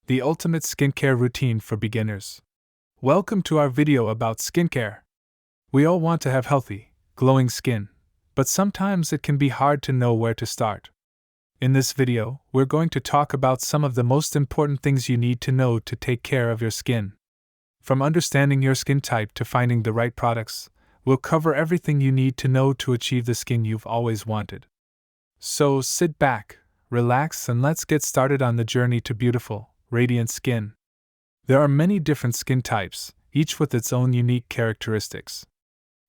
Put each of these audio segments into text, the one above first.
the ultimate skincare routine for beginners. Welcome to our video about skincare. We all want to have healthy, glowing skin, but sometimes it can be hard to know where to start. In this video, we're going to talk about some of the most important things you need to know to take care of your skin. From understanding your skin type to finding the right products, we'll cover everything you need to know to achieve the skin you've always wanted. So sit back, relax, and let's get started on the journey to beautiful, radiant skin. There are many different skin types, each with its own unique characteristics.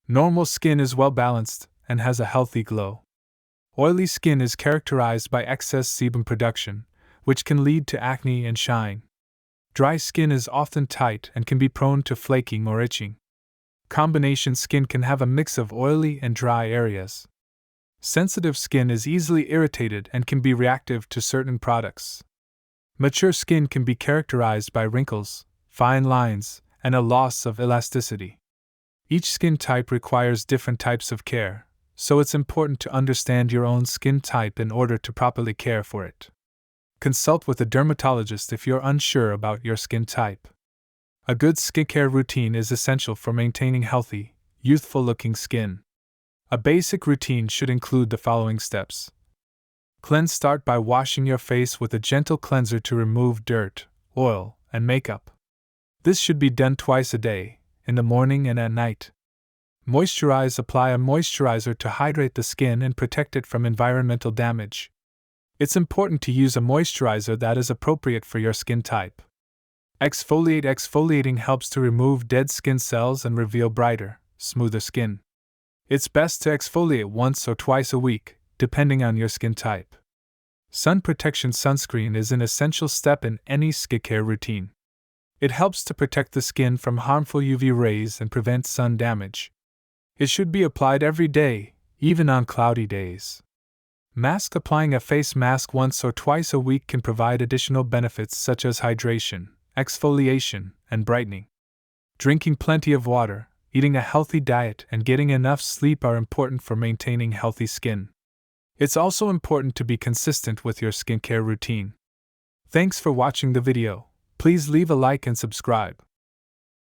Normal skin is well balanced and has a healthy glow. Oily skin is characterized by excess sebum production, which can lead to acne and shine. Dry skin is often tight and can be prone to flaking or itching. Combination skin can have a mix of oily and dry areas. Sensitive skin is easily irritated and can be reactive to certain products. Mature skin can be characterized by wrinkles, fine lines, and a loss of elasticity. Each skin type requires different types of care, so it's important to understand your own skin type in order to properly care for it. Consult with a dermatologist if you're unsure about your skin type. A good skincare routine is essential for maintaining healthy, youthful-looking skin. A basic routine should include the following steps. Cleanse. Start by washing your face with a gentle cleanser to remove dirt, oil, and makeup. This should be done twice a day, in the morning and at night. Moisturize. Apply a moisturizer to hydrate the skin and protect it from environmental damage. It's important to use a moisturizer that is appropriate for your skin type. Exfoliate. Exfoliating helps to remove dead skin cells and reveal brighter, smoother skin. It's best to exfoliate once or twice a week, depending on your skin type. Sun protection. Sunscreen is an essential step in any skincare routine. It helps to protect the skin from harmful UV rays and prevent sun damage. It should be applied every day, even on cloudy days. Mask. Applying a face mask once or twice a week can provide additional benefits such as hydration, exfoliation, and brightening. Drinking plenty of water, eating a healthy diet, and getting enough sleep are important for maintaining healthy skin. It's also important to be consistent with your skincare routine. Thanks for watching the video. Please leave a like and subscribe.